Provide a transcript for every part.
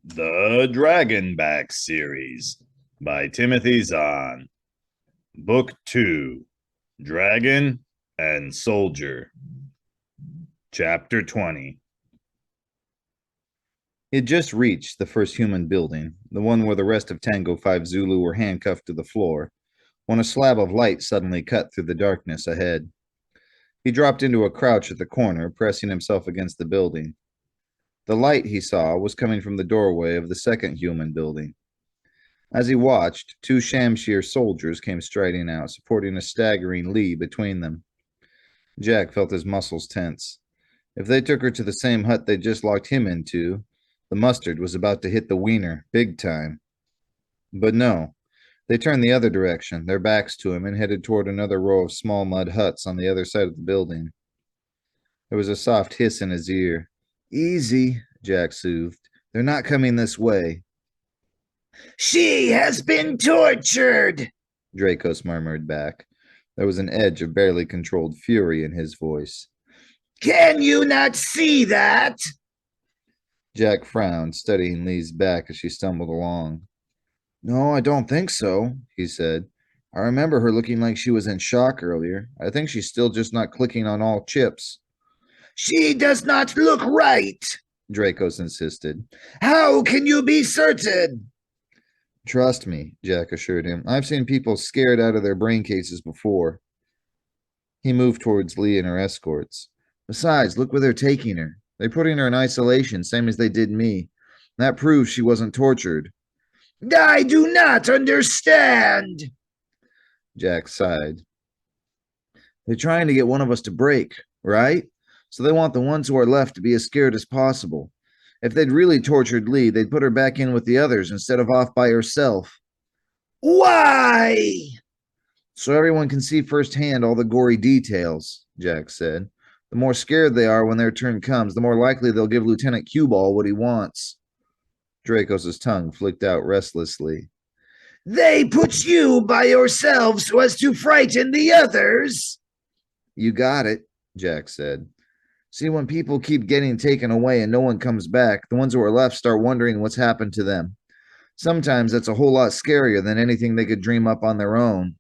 The Dragonback series by Timothy Zahn. Book 2, Dragon and Soldier. Chapter 20. He had just reached the first human building, the one where the rest of Tango 5 Zulu were handcuffed to the floor, when a slab of light suddenly cut through the darkness ahead. He dropped into a crouch at the corner, pressing himself against the building. The light, he saw, was coming from the doorway of the second human building. As he watched, two Shamshir soldiers came striding out, supporting a staggering Lee between them. Jack felt his muscles tense. If they took her to the same hut they'd just locked him into, the mustard was about to hit the wiener, big time. But no, they turned the other direction, their backs to him, and headed toward another row of small mud huts on the other side of the building. There was a soft hiss in his ear. "Easy," Jack soothed. "They're not coming this way." "She has been tortured," Dracos murmured back. There was an edge of barely controlled fury in his voice. "Can you not see that?" Jack frowned, studying Lee's back as she stumbled along. "No, I don't think so," he said. "I remember her looking like she was in shock earlier. I think she's still just not clicking on all chips." "She does not look right," Dracos insisted. "How can you be certain?" "Trust me," Jack assured him. "I've seen people scared out of their brain cases before." He moved towards Lee and her escorts. "Besides, look where they're taking her. They're putting her in isolation, same as they did me. That proves she wasn't tortured." "I do not understand." Jack sighed. "They're trying to get one of us to break, right? So they want the ones who are left to be as scared as possible. If they'd really tortured Lee, they'd put her back in with the others instead of off by herself." "Why?" "So everyone can see firsthand all the gory details," Jack said. "The more scared they are when their turn comes, the more likely they'll give Lieutenant Cueball what he wants." Dracos' tongue flicked out restlessly. "They put you by yourself so as to frighten the others." "You got it," Jack said. "See, when people keep getting taken away and no one comes back, the ones who are left start wondering what's happened to them. Sometimes that's a whole lot scarier than anything they could dream up on their own."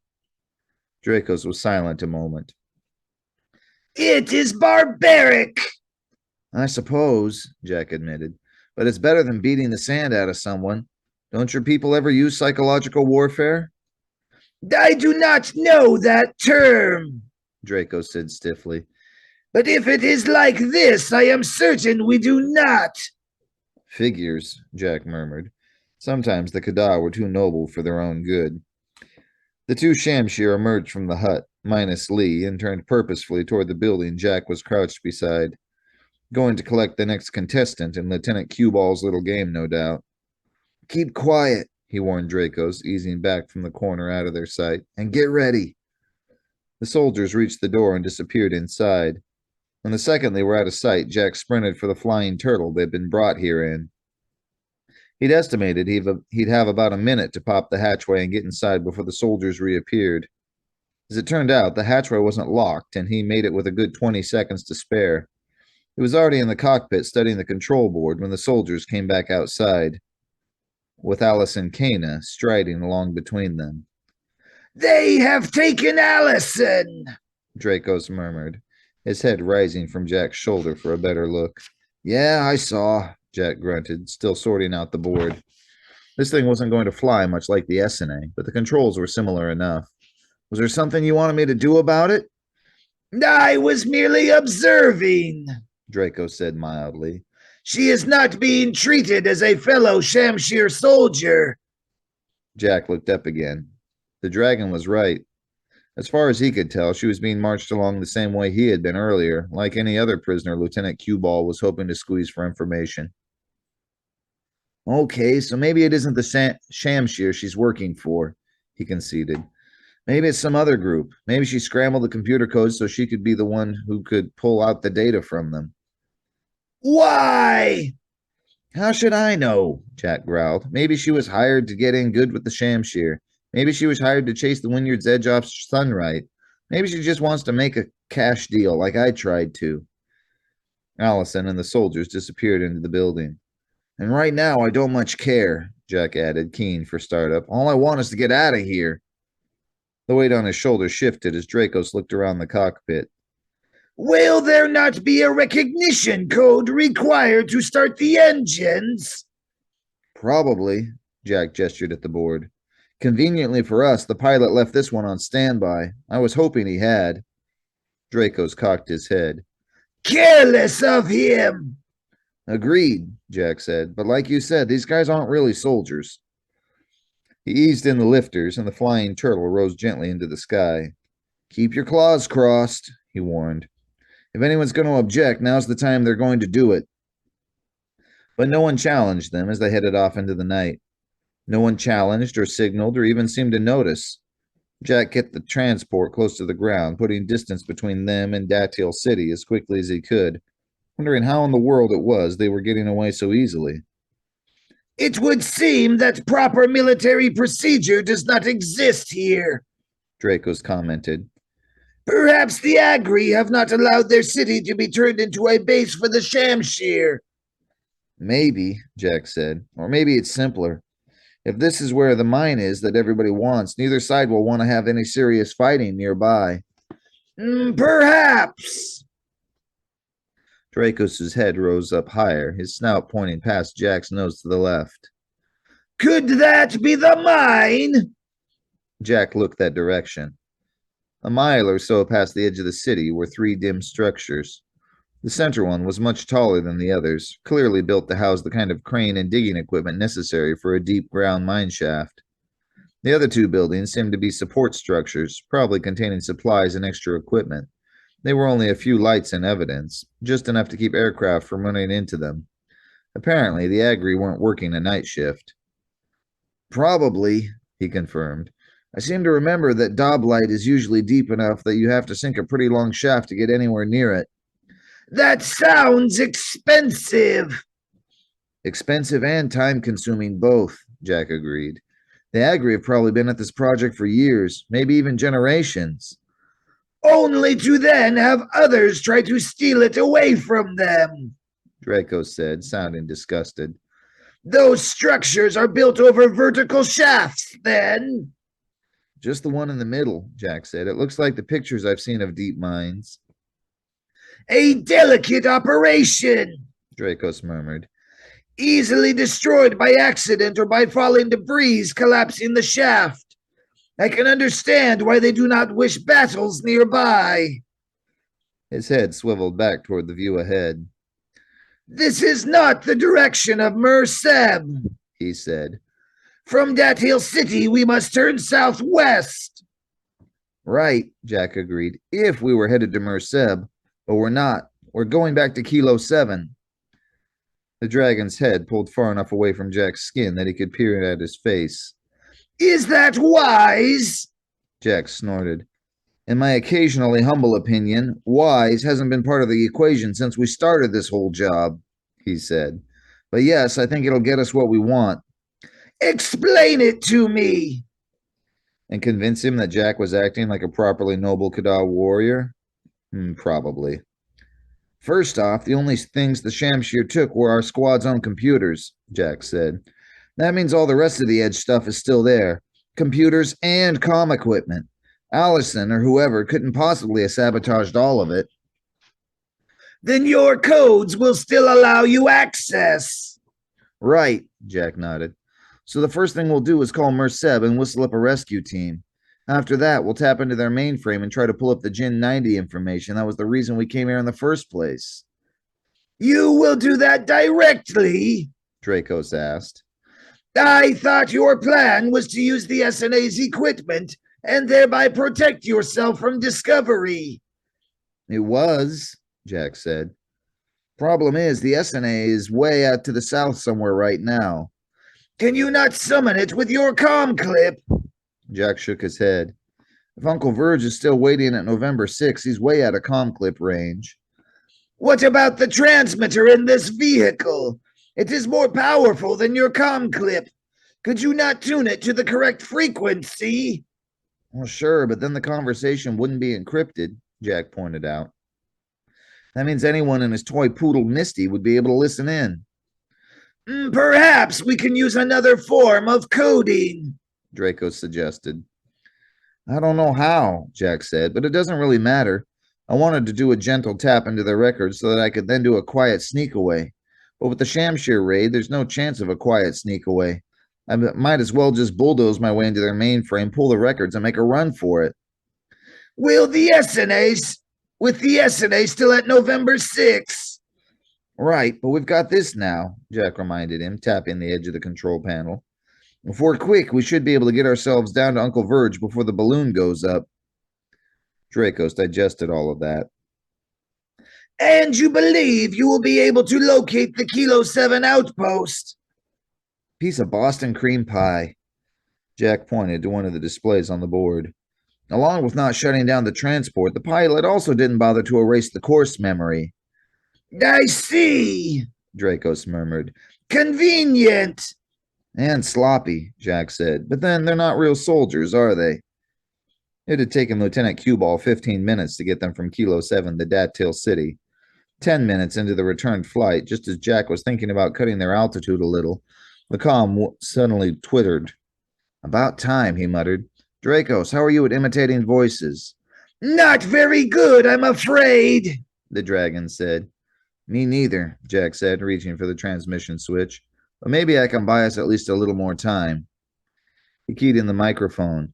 Dracos was silent a moment. "It is barbaric." "I suppose," Jack admitted, "but it's better than beating the sand out of someone. Don't your people ever use psychological warfare?" "I do not know that term," Draco said stiffly. "but if it is like this, I am certain we do not." "Figures," Jack murmured. Sometimes the Kadar were too noble for their own good. The two Shamshir emerged from the hut, minus Lee, and turned purposefully toward the building Jack was crouched beside. Going to collect the next contestant in Lieutenant Cueball's little game, no doubt. "Keep quiet," he warned Dracos, easing back from the corner out of their sight, "and get ready." The soldiers reached the door and disappeared inside. And the second they were out of sight, Jack sprinted for the flying turtle they'd been brought here in. He'd estimated he'd have about a minute to pop the hatchway and get inside before the soldiers reappeared. As it turned out, the hatchway wasn't locked, and he made it with a good 20 seconds to spare. He was already in the cockpit studying the control board when the soldiers came back outside, with Alice and Kana striding along between them. "They have taken Allison," Dracos murmured, his head rising from Jack's shoulder for a better look. "Yeah, I saw," Jack grunted, still sorting out the board. This thing wasn't going to fly much like the SNA, but the controls were similar enough. "Was there something you wanted me to do about it?" "I was merely observing," Draco said mildly. "She is not being treated as a fellow Shamshir soldier." Jack looked up again. The dragon was right. As far as he could tell, she was being marched along the same way he had been earlier, like any other prisoner Lieutenant Cueball was hoping to squeeze for information. "Okay, so maybe it isn't the Shamshir she's working for," he conceded. "Maybe it's some other group. Maybe she scrambled the computer codes so she could be the one who could pull out the data from them." "Why?" "How should I know?" Jack growled. "Maybe she was hired to get in good with the Shamshir. Maybe she was hired to chase the Wynyard's edge off Sunright. Maybe she just wants to make a cash deal like I tried to." Allison and the soldiers disappeared into the building. And right now, I don't much care, Jack added, keen for startup. All I want is to get out of here. The weight on his shoulders shifted as Dracos looked around the cockpit. Will there not be a recognition code required to start the engines? Probably, Jack gestured at the board. Conveniently for us, the pilot left this one on standby. I was hoping he had. Dracos cocked his head. Careless of him! Agreed, Jack said. But like you said, these guys aren't really soldiers. He eased in the lifters, and the flying turtle rose gently into the sky. Keep your claws crossed, he warned. If anyone's going to object, now's the time they're going to do it. But no one challenged them as they headed off into the night. No one challenged or signaled or even seemed to notice. Jack kept the transport close to the ground, putting distance between them and Dactyl City as quickly as he could, wondering how in the world it was they were getting away so easily. It would seem that proper military procedure does not exist here, Dracos commented. Perhaps the Agri have not allowed their city to be turned into a base for the Shamshir. Maybe, Jack said. Or maybe it's simpler. If this is where the mine is that everybody wants, neither side will want to have any serious fighting nearby. Perhaps. Dracos' head rose up higher, his snout pointing past Jack's nose to the left. Could that be the mine? Jack looked that direction. A mile or so past the edge of the city were three dim structures. The center one was much taller than the others, clearly built to house the kind of crane and digging equipment necessary for a deep ground mine shaft. The other two buildings seemed to be support structures, probably containing supplies and extra equipment. There were only a few lights in evidence, just enough to keep aircraft from running into them. Apparently, the Agri weren't working a night shift. Probably, he confirmed. I seem to remember that Doblight is usually deep enough that you have to sink a pretty long shaft to get anywhere near it. That sounds expensive. Expensive and time-consuming both, Jack agreed. The Agri have probably been at this project for years, maybe even generations. Only to then have others try to steal it away from them, Draco said, sounding disgusted. Those structures are built over vertical shafts, then? Just the one in the middle, Jack said. It looks like the pictures I've seen of deep mines. A delicate operation, Dracos murmured. Easily destroyed by accident or by falling debris collapsing the shaft. I can understand why they do not wish battles nearby. His head swiveled back toward the view ahead. This is not the direction of Merseb, he said. From Dactyl City, we must turn southwest. Right, Jack agreed, if we were headed to Merseb, but we're not. We're going back to Kilo 7. The dragon's head pulled far enough away from Jack's skin that he could peer at his face. Is that wise? Jack snorted. In my occasionally humble opinion, wise hasn't been part of the equation since we started this whole job, he said. But yes, I think it'll get us what we want. Explain it to me. And convince him that Jack was acting like a properly noble Kadar warrior? Probably. First off, the only things the Shamshir took were our squad's own computers, Jack said. That means all the rest of the edge stuff is still there. Computers and comm equipment. Allison or whoever couldn't possibly have sabotaged all of it. Then your codes will still allow you access. Right, Jack nodded. So the first thing we'll do is call Merseb and whistle up a rescue team. After that, we'll tap into their mainframe and try to pull up the Jin 90 information. That was the reason we came here in the first place. You will do that directly? Dracos asked. I thought your plan was to use the SNA's equipment and thereby protect yourself from discovery. It was, Jack said. Problem is, the SNA is way out to the south somewhere right now. Can you not summon it with your comm clip? Jack shook his head. If Uncle Verge is still waiting at November 6th, he's way out of comm clip range. What about the transmitter in this vehicle? It is more powerful than your comm clip. Could you not tune it to the correct frequency? Well, sure, but then the conversation wouldn't be encrypted, Jack pointed out. That means anyone in his toy poodle Misty would be able to listen in. Perhaps we can use another form of coding, Draco suggested. I don't know how, Jack said, but it doesn't really matter. I wanted to do a gentle tap into their records so that I could then do a quiet sneak away. But with the Shamshir raid, there's no chance of a quiet sneak away. I might as well just bulldoze my way into their mainframe, pull the records, and make a run for it. With the SNA still at November 6th. Right, but we've got this now, Jack reminded him, tapping the edge of the control panel. If we're quick, we should be able to get ourselves down to Uncle Verge before the balloon goes up. Dracos digested all of that. And you believe you will be able to locate the Kilo 7 outpost? Piece of Boston cream pie. Jack pointed to one of the displays on the board. Along with not shutting down the transport, the pilot also didn't bother to erase the course memory. I see, Dracos murmured. Convenient. And sloppy, Jack said. But then they're not real soldiers, are they? It had taken Lieutenant Q-Ball 15 minutes to get them from Kilo 7 to Dat-Til City. 10 minutes into the return flight, just as Jack was thinking about cutting their altitude a little, the comm suddenly twittered. About time, he muttered. Dracos, how are you at imitating voices? Not very good, I'm afraid, the dragon said. Me neither, Jack said, reaching for the transmission switch. But maybe I can buy us at least a little more time. He keyed in the microphone.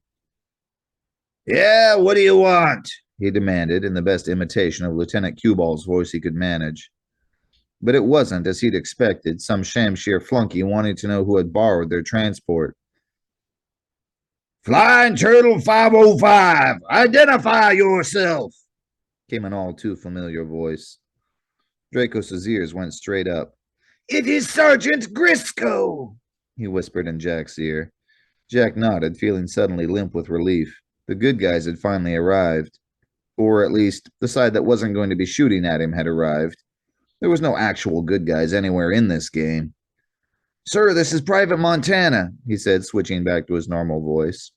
Yeah, what do you want? He demanded in the best imitation of Lieutenant Q-Ball's voice he could manage. But it wasn't, as he'd expected, some Shamshir flunky wanting to know who had borrowed their transport. Flying Turtle 505, identify yourself, came an all too familiar voice. Dracos' ears went straight up. It is Sergeant Grisco, he whispered in Jack's ear. Jack nodded, feeling suddenly limp with relief. The good guys had finally arrived. Or at least, the side that wasn't going to be shooting at him had arrived. There was no actual good guys anywhere in this game. Sir, this is Private Montana, he said, switching back to his normal voice.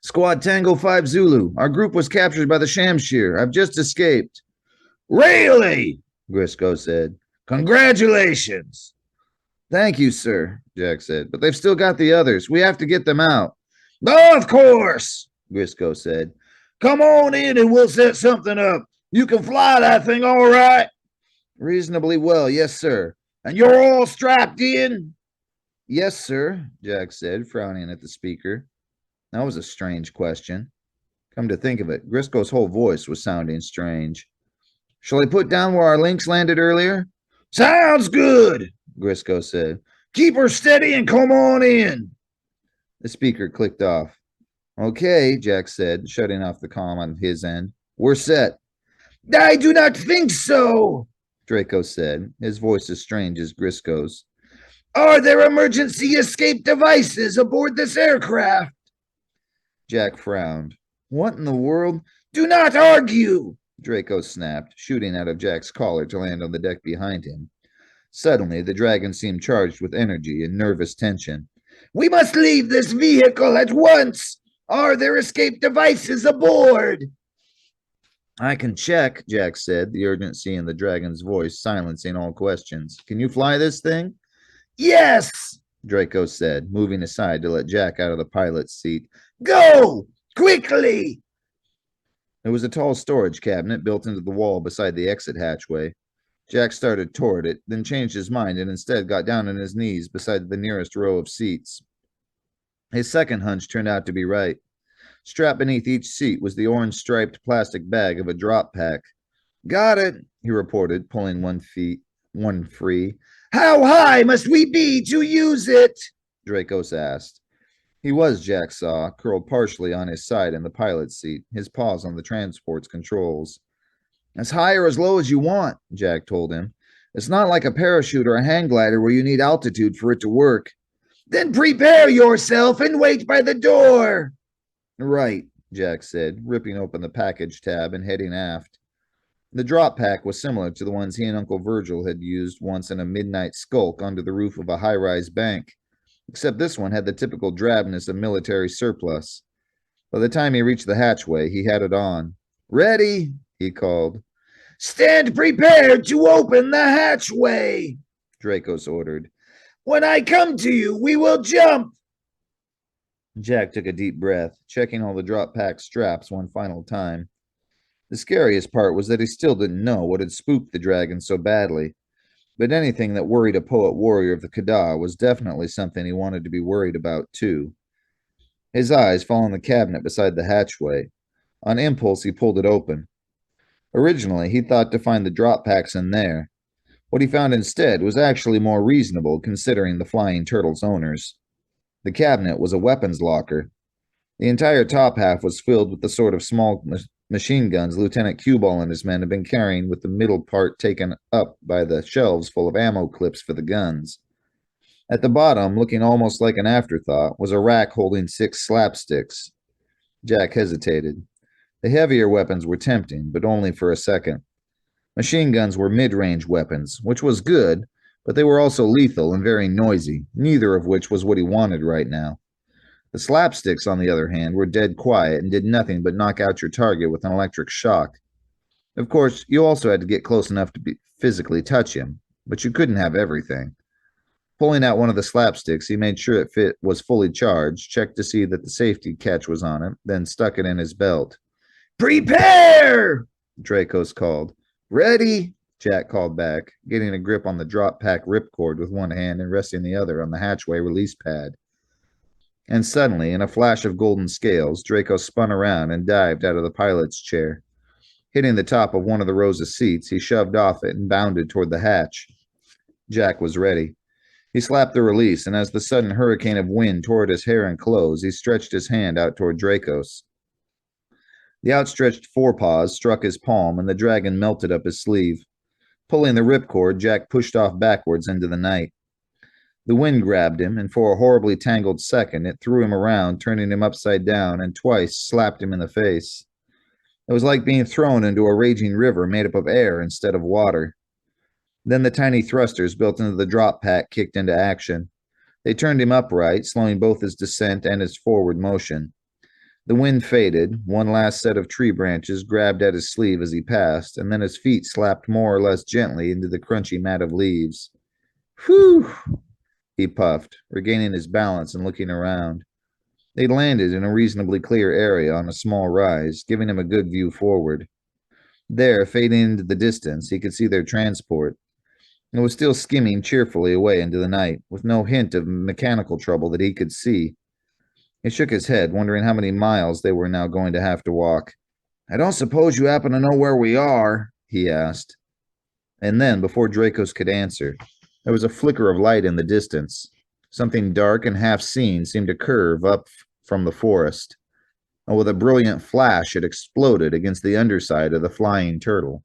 Squad Tango 5 Zulu. Our group was captured by the Shamshir. I've just escaped. Really? Grisco said. Congratulations. Thank you, sir, Jack said. But they've still got the others. We have to get them out. Of course, Grisco said. Come on in and we'll set something up. You can fly that thing all right? Reasonably well, yes, sir. And you're all strapped in? Yes, sir, Jack said, frowning at the speaker. That was a strange question. Come to think of it, Grisco's whole voice was sounding strange. Shall I put down where our links landed earlier? Sounds good, Grisco said. Keep her steady and come on in. The speaker clicked off. Okay, Jack said, shutting off the comm on his end. We're set. I do not think so, Draco said, his voice as strange as Grisco's. Are there emergency escape devices aboard this aircraft? Jack frowned. What in the world? Do not argue, Draco snapped, shooting out of Jack's collar to land on the deck behind him. Suddenly, the dragon seemed charged with energy and nervous tension. We must leave this vehicle at once. Are there escape devices aboard? I can check, Jack said, the urgency in the dragon's voice silencing all questions. Can you fly this thing? Yes, Draco said, moving aside to let Jack out of the pilot's seat. Go! Quickly! There was a tall storage cabinet built into the wall beside the exit hatchway. Jack started toward it, then changed his mind and instead got down on his knees beside the nearest row of seats. His second hunch turned out to be right. Strapped beneath each seat was the orange-striped plastic bag of a drop pack. Got it, he reported, pulling one free. How high must we be to use it? Dracos asked. He was, Jack saw, curled partially on his side in the pilot's seat, his paws on the transport's controls. As high or as low as you want, Jack told him. It's not like a parachute or a hang glider where you need altitude for it to work. Then prepare yourself and wait by the door. Right, Jack said, ripping open the package tab and heading aft. The drop pack was similar to the ones he and Uncle Virgil had used once in a midnight skulk under the roof of a high-rise bank, except this one had the typical drabness of military surplus. By the time he reached the hatchway, he had it on. Ready, he called. Stand prepared to open the hatchway. Dracos ordered. When I come to you, we will jump. Jack took a deep breath, checking all the drop pack straps one final time. The scariest part was that he still didn't know what had spooked the dragon so badly, but anything that worried a poet warrior of the Kada was definitely something he wanted to be worried about too. His eyes fell on the cabinet beside the hatchway. On impulse, he pulled it open. Originally, he thought to find the drop packs in there. What he found instead was actually more reasonable considering the flying turtle's owners. The cabinet was a weapons locker. The entire top half was filled with the sort of small machine guns Lieutenant Cueball and his men had been carrying, with the middle part taken up by the shelves full of ammo clips for the guns. At the bottom, looking almost like an afterthought, was a rack holding 6 slapsticks. Jack hesitated. The heavier weapons were tempting, but only for a second. Machine guns were mid-range weapons, which was good, but they were also lethal and very noisy, neither of which was what he wanted right now. The slapsticks, on the other hand, were dead quiet and did nothing but knock out your target with an electric shock. Of course, you also had to get close enough to physically touch him, but you couldn't have everything. Pulling out one of the slapsticks, he made sure it was fully charged, checked to see that the safety catch was on it, then stuck it in his belt. Prepare! Dracos called. Ready? Jack called back, getting a grip on the drop pack ripcord with one hand and resting the other on the hatchway release pad. And suddenly, in a flash of golden scales, Draco spun around and dived out of the pilot's chair. Hitting the top of one of the rows of seats, he shoved off it and bounded toward the hatch. Jack was ready. He slapped the release, and as the sudden hurricane of wind tore at his hair and clothes, he stretched his hand out toward Dracos. The outstretched forepaws struck his palm, and the dragon melted up his sleeve. Pulling the ripcord, Jack pushed off backwards into the night. The wind grabbed him, and for a horribly tangled second, it threw him around, turning him upside down, and twice slapped him in the face. It was like being thrown into a raging river made up of air instead of water. Then the tiny thrusters built into the drop pack kicked into action. They turned him upright, slowing both his descent and his forward motion. The wind faded, one last set of tree branches grabbed at his sleeve as he passed, and then his feet slapped more or less gently into the crunchy mat of leaves. Whew! He puffed, regaining his balance and looking around. They landed in a reasonably clear area on a small rise, giving him a good view forward. There, fading into the distance, he could see their transport. It was still skimming cheerfully away into the night, with no hint of mechanical trouble that he could see. He shook his head, wondering how many miles they were now going to have to walk. I don't suppose you happen to know where we are? He asked. And then, before Dracos could answer, there was a flicker of light in the distance. Something dark and half-seen seemed to curve up from the forest, and with a brilliant flash it exploded against the underside of the flying turtle.